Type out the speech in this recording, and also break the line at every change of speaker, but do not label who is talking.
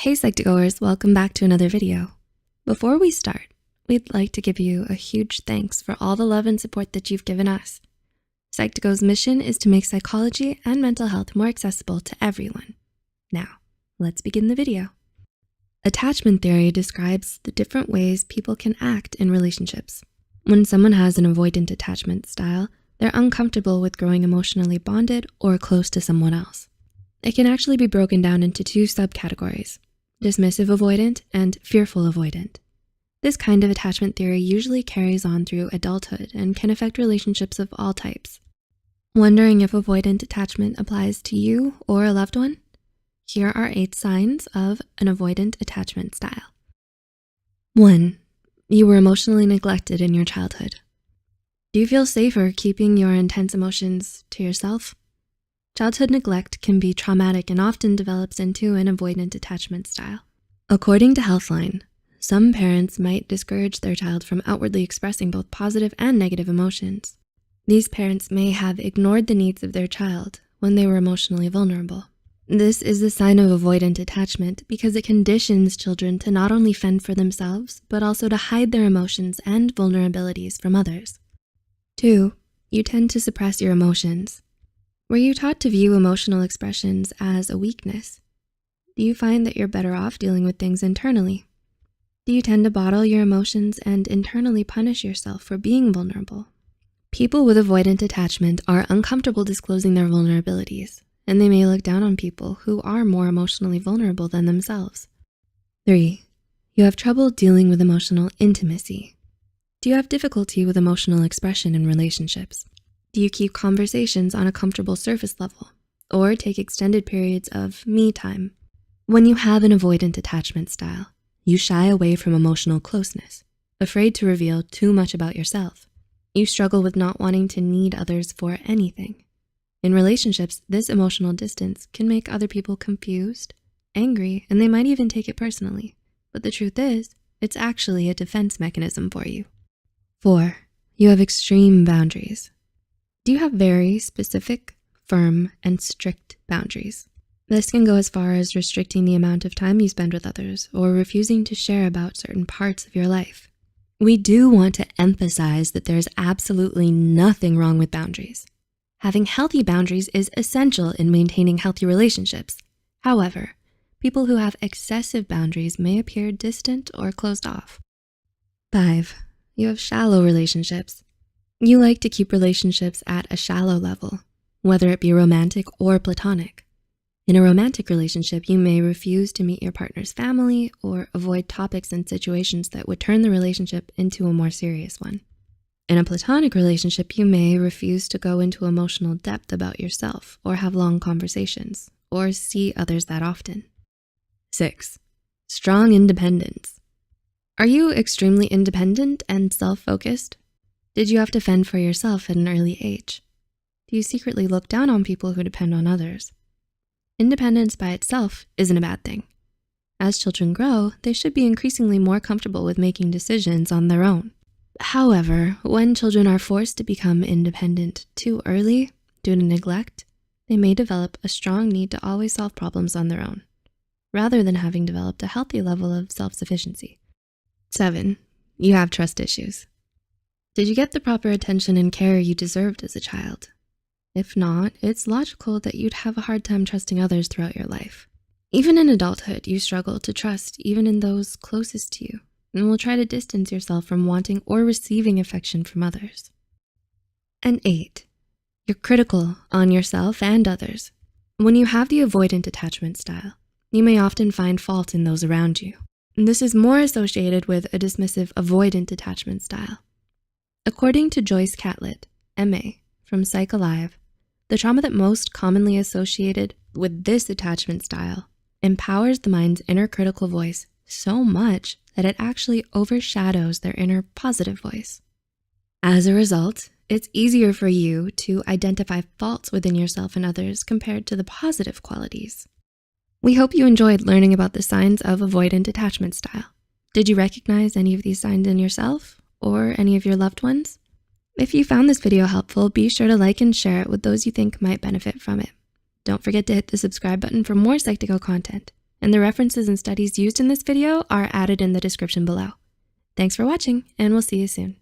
Hey Psych2Goers, welcome back to another video. Before we start, we'd like to give you a huge thanks for all the love and support that you've given us. Psych2Go's mission is to make psychology and mental health more accessible to everyone. Now, let's begin the video. Attachment theory describes the different ways people can act in relationships. When someone has an avoidant attachment style, they're uncomfortable with growing emotionally bonded or close to someone else. It can actually be broken down into two subcategories: dismissive avoidant and fearful avoidant. This kind of attachment theory usually carries on through adulthood and can affect relationships of all types. Wondering if avoidant attachment applies to you or a loved one? Here are 8 signs of an avoidant attachment style. 1. You were emotionally neglected in your childhood. Do you feel safer keeping your intense emotions to yourself? Childhood neglect can be traumatic and often develops into an avoidant attachment style. According to Healthline, some parents might discourage their child from outwardly expressing both positive and negative emotions. These parents may have ignored the needs of their child when they were emotionally vulnerable. This is a sign of avoidant attachment because it conditions children to not only fend for themselves, but also to hide their emotions and vulnerabilities from others. 2, you tend to suppress your emotions. Were you taught to view emotional expressions as a weakness? Do you find that you're better off dealing with things internally? Do you tend to bottle your emotions and internally punish yourself for being vulnerable? People with avoidant attachment are uncomfortable disclosing their vulnerabilities, and they may look down on people who are more emotionally vulnerable than themselves. 3, you have trouble dealing with emotional intimacy. Do you have difficulty with emotional expression in relationships? Do you keep conversations on a comfortable surface level or take extended periods of me time? When you have an avoidant attachment style, you shy away from emotional closeness, afraid to reveal too much about yourself. You struggle with not wanting to need others for anything. In relationships, this emotional distance can make other people confused, angry, and they might even take it personally. But the truth is, it's actually a defense mechanism for you. 4, you have extreme boundaries. Do you have very specific, firm, and strict boundaries? This can go as far as restricting the amount of time you spend with others or refusing to share about certain parts of your life. We do want to emphasize that there's absolutely nothing wrong with boundaries. Having healthy boundaries is essential in maintaining healthy relationships. However, people who have excessive boundaries may appear distant or closed off. 5, you have shallow relationships. You like to keep relationships at a shallow level, whether it be romantic or platonic. In a romantic relationship, you may refuse to meet your partner's family or avoid topics and situations that would turn the relationship into a more serious one. In a platonic relationship, you may refuse to go into emotional depth about yourself or have long conversations or see others that often. 6, strong independence. Are you extremely independent and self-focused? Did you have to fend for yourself at an early age? Do you secretly look down on people who depend on others? Independence by itself isn't a bad thing. As children grow, they should be increasingly more comfortable with making decisions on their own. However, when children are forced to become independent too early due to neglect, they may develop a strong need to always solve problems on their own, rather than having developed a healthy level of self-sufficiency. 7, you have trust issues. Did you get the proper attention and care you deserved as a child? If not, it's logical that you'd have a hard time trusting others throughout your life. Even in adulthood, you struggle to trust even in those closest to you, and will try to distance yourself from wanting or receiving affection from others. And 8, you're critical on yourself and others. When you have the avoidant attachment style, you may often find fault in those around you. And this is more associated with a dismissive avoidant attachment style. According to Joyce Catlett, MA, from Psych Alive, the trauma that most commonly associated with this attachment style empowers the mind's inner critical voice so much that it actually overshadows their inner positive voice. As a result, it's easier for you to identify faults within yourself and others compared to the positive qualities. We hope you enjoyed learning about the signs of avoidant attachment style. Did you recognize any of these signs in yourself or any of your loved ones? If you found this video helpful, be sure to like and share it with those you think might benefit from it. Don't forget to hit the subscribe button for more Psych2Go content. and the references and studies used in this video are added in the description below. Thanks for watching, and we'll see you soon.